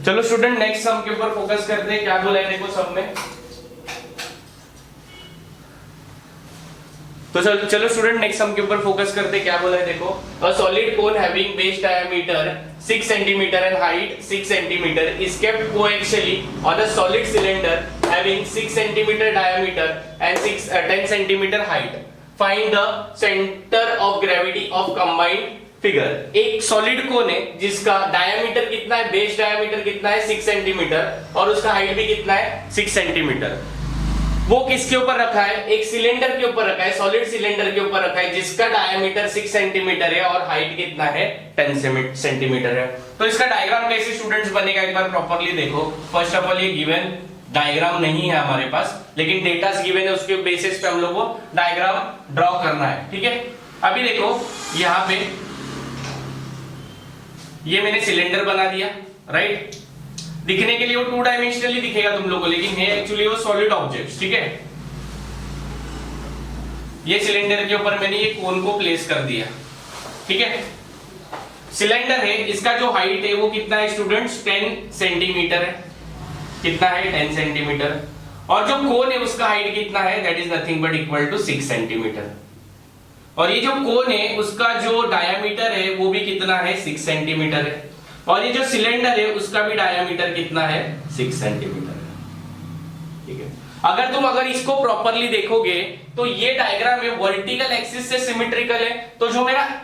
चलो student next sum के ऊपर फोकस करते हैं। क्या बोला है देखो सम में, तो चलो स्टूडेंट नेक्स्ट सम के ऊपर फोकस करते हैं। क्या बोला है देखो, a solid cone having base diameter 6 cm and height 6 cm is kept coaxially on a solid cylinder having 6 cm diameter and 10 cm height. Find the center of gravity of combined figure. एक solid कोन है जिसका diameter कितना है, base diameter कितना है 6 cm और उसका height भी कितना है 6 cm। वो किसके ऊपर रखा है, एक सिलेंडर के ऊपर रखा है, सॉलिड सिलेंडर के ऊपर रखा है जिसका डायमीटर 6 सेंटीमीटर है और हाइट कितना है 10 सेंटीमीटर है। तो इसका डायग्राम कैसे स्टूडेंट्स बनेगा एक बार प्रॉपर्ली देखो। फर्स्ट ऑफ ऑल ये गिवन डायग्राम नहीं है हमारे पास, लेकिन डेटास गिवन है, उसके बेसिस पे हम लोग को डायग्राम ड्रॉ करना है, ठीक है। अभी देखो यहाँ पे ये मैंने सिलेंडर बना दिया, राइट। दिखने के लिए वो 2 डायमेंशनली दिखेगा तुम लोगों को, लेकिन है एक्चुअली वो सॉलिड ऑब्जेक्ट, ठीक है। ये सिलेंडर के ऊपर मैंने ये कोन को प्लेस कर दिया, ठीक है। सिलेंडर है, इसका जो हाइट है वो कितना है स्टूडेंट्स 10 सेंटीमीटर है। कितना है 10 सेंटीमीटर। और जो कोन है उसका हाइट कितना है, that is nothing but equal to 6 centimetre. और ये जो कोन है उसका जो डायमीटर है वो भी कितना है 6 सेंटीमीटर है। और ये जो सिलेंडर है उसका भी डायमीटर कितना है 6 सेंटीमीटर है, ठीक है। अगर इसको प्रॉपर्ली देखोगे तो ये डायग्राम है वर्टिकल एक्सिस से सिमेट्रिकल है, तो जो मेरा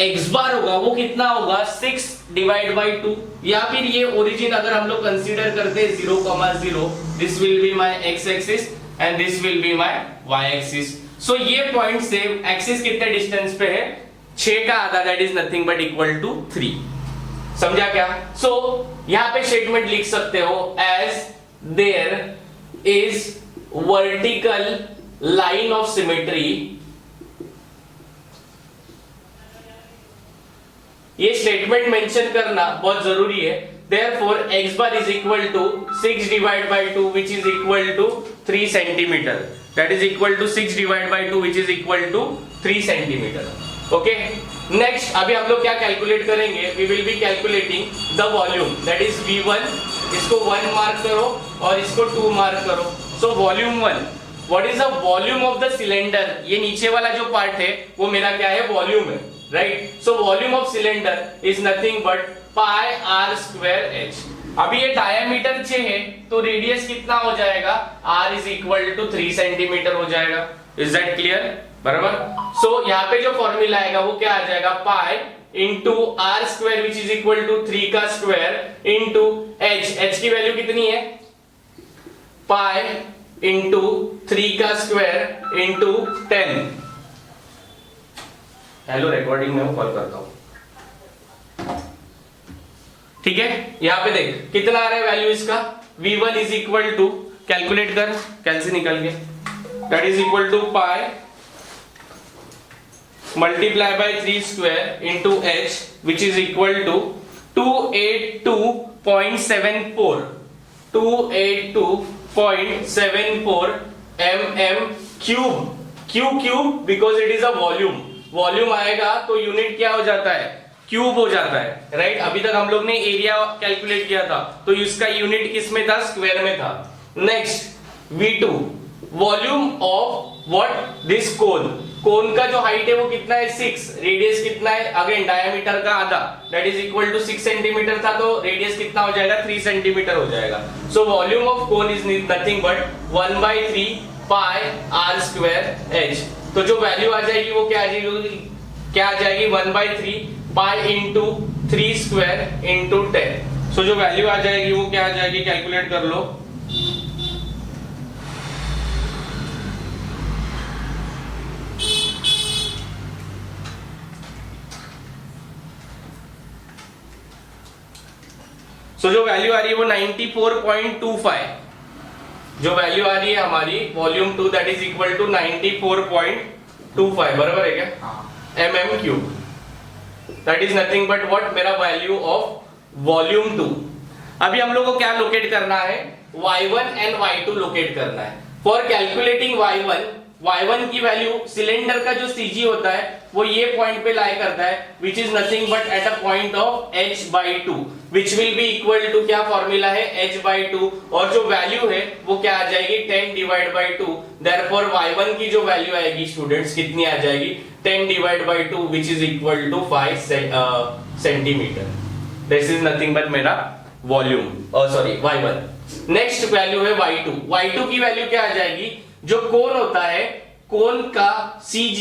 x बार होगा वो कितना होगा 6 डिवाइड बाई 2, या फिर ये ओरिजिन अगर हम लोग कंसीडर करते हैं 0,0, this will be my x axis and this will be my y axis. So ये पॉइंट से एक्सिस कितने डिस्टेंस पे है 6 का आधा, that is nothing but equal to 3। समझा क्या। सो यहां पे स्टेटमेंट लिख सकते हो as there is vertical line of symmetry. ये स्टेटमेंट मेंशन करना बहुत जरूरी है। therefore x bar is equal to 6 divided by 2 which is equal to 3 centimeter, that is equal to 6 divided by 2 which is equal to 3 centimeter। Okay, next अभी हम लोग क्या calculate करेंगे, we will be calculating the volume, that is V1। इसको 1 mark करो और इसको 2 mark करो। So volume 1, what is the volume of the cylinder, ये नीचे वाला जो पार्ट है वो मेरा क्या है वॉल्यूम है, right. So volume of cylinder is nothing but pi r square h। अभी ये डायमीटर 6 है तो रेडियस कितना हो जाएगा, r is equal to 3 centimetre हो जाएगा। इज दैट क्लियर, बराबर। सो यहाँ पे जो फॉर्मूला आएगा वो क्या आ जाएगा, pi into r square which is equal to 3 का स्क्वायर इंटू h की वैल्यू कितनी है, पाई इंटू 3 का स्क्वायर इंटू 10। हेलो, रिकॉर्डिंग में कॉल करता हूं, ठीक है। यहाँ पे देख कितना आ रहा है वैल्यू इसका, V1 is equal to, calculate कर कैलसी निकल के, that is equal to pi multiply by 3 square into h which is equal to 282.74 mm cube because it is a volume आएगा तो यूनिट क्या हो जाता है, क्यूब हो जाता है, राइट। अभी तक हम लोग ने एरिया कैलकुलेट किया था तो इसका यूनिट किस में था, स्क्वायर में था। Next V2, volume of what, this cone का जो हाइट है वो कितना है 6, रेडियस कितना है अगेन डायमीटर का आधा, that is equal to 6 centimetre था तो रेडियस कितना हो जाएगा 3 सेंटीमीटर हो जाएगा। So volume of cone is nothing but 1/3 pi r square h। तो जो वैल्यू आ जाएगी वो क्या आ जाएगी 1/3 पाई इंटू 3 स्क्वायर इंटू 10। सो जो वैल्यू आ जाएगी वो क्या आ जाएगी, कैलकुलेट कर लो। तो जो वैल्यू आ रही है वो 94.25, जो वैल्यू आ रही है हमारी volume 2 that is equal to 94.25, बराबर है क्या, mm cube. That is nothing but what, मेरा वैल्यू ऑफ वॉल्यूम 2। अभी हम लोग को क्या लोकेट करना है, y1 एंड y2 लोकेट करना है। फॉर कैलकुलेटिंग y1 y1 की वैल्यू सिलेंडर का जो cg होता है वो ये पॉइंट पे लाई करता है which is nothing but at a point of h/2 which will be equal to क्या फॉर्मूला है h/2 और जो वैल्यू है वो क्या आ जाएगी 10 डिवाइड बाय 2 therefore y1 की जो वैल्यू आएगी स्टूडेंट्स कितनी आ जाएगी 10 divide by 2 which is equal to 5 centimetre. This is nothing but मेरा volume sorry y1. Next value है y2. y2 की वैल्यू क्या आ जाएगी, जो कोण होता है कोण का CG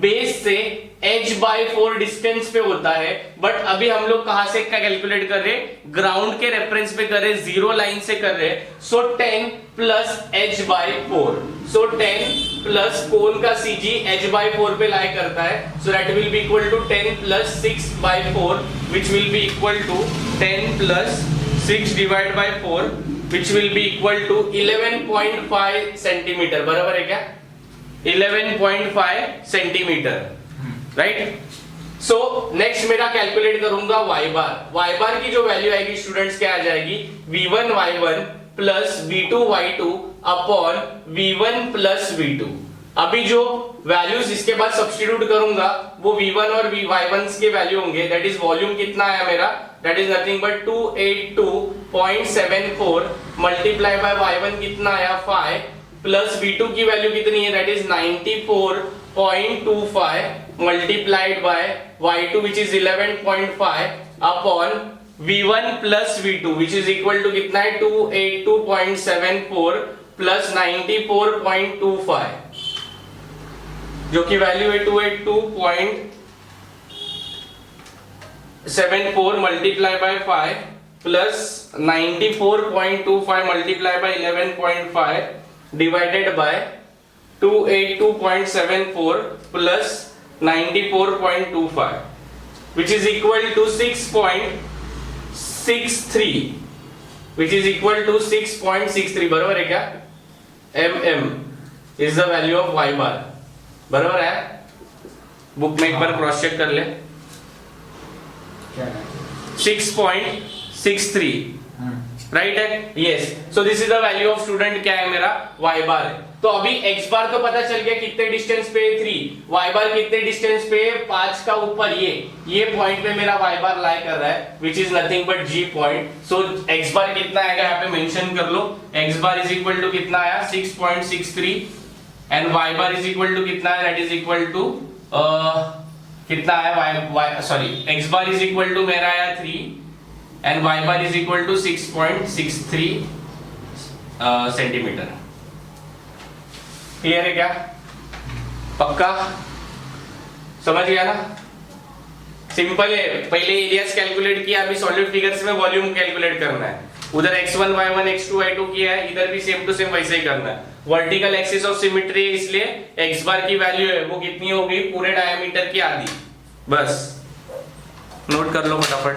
बेस से h/4 डिस्टेंस पे होता है, बट अभी हम लोग कहां से कैलकुलेट कर रहे हैं, ग्राउंड के रेफरेंस पे कर रहे, जीरो लाइन से कर रहे, सो 10 प्लस h/4, सो 10 प्लस कोण का CG h/4 पे लाई करता है, so that will be equal to 10 plus 6/4 which will be equal to 10 plus 6 divided by 4 which will be equal to 11.5 centimetre. बराबर है क्या, 11.5 सेंटीमीटर, राइट. सो नेक्स्ट मेरा कैलकुलेट करूंगा y बार की जो वैल्यू आएगी स्टूडेंट्स क्या आ जाएगी, v1 y1 plus v2 y2 upon v1 plus v2. अभी जो वैल्यूज इसके बाद सब्स्टिट्यूट करूंगा वो v1 और y1 के वैल्यू होंगे. दैट इज वॉल्यूम कितना आया मेरा, that is nothing but 282.74 multiply by y1 कितना आया 5 प्लस v2 की वैल्यू कितनी है, that is 94.25 multiplied by y2 which is 11.5 upon v1 plus v2 which is equal to कितना है 282.74 प्लस 94.25 जो की वैल्यू है 282.74 multiply by 5 plus 94.25 multiply by 11.5 divided by 282.74 plus 94.25 which is equal to 6.63 which is equal to 6.63. बराबर है क्या, mm is the value of y bar. बराबर है, बुक में एक बार क्रॉस चेक कर ले. 6.63 राइट है, yes. So this is the value of student क्या है मेरा y बार है. तो अभी x बार तो पता चल गया कितने डिस्टेंस पे 3, y बार कितने डिस्टेंस पे 5 का ऊपर ये पॉइंट पे मेरा y बार लाई कर रहा है which is nothing but g point. So x bar कितना आएगा यहाँ पे मेंशन कर लो, x bar is equal to कितना आया 6.63 and y bar is equal to कितना है, दैट इज इक्वल टू कितना आया x bar is equal to मेरा आया 3 and y bar is equal to 6.63 centimetre. Clear है क्या, पक्का समझ गया ना, सिंपल है. पहले एरियाज कैलकुलेट किया, अभी सॉलिड फिगर्स में वॉल्यूम कैलकुलेट करना है. उधर x1 y1 x2 y2 किया है, इधर भी सेम टू सेम वैसे ही करना है. वर्टिकल एक्सिस ऑफ सिमेट्री है, इसलिए x बार की वैल्यू है वो कितनी होगी, पूरे डायमीटर की आधी. बस नोट कर लो फटाफट.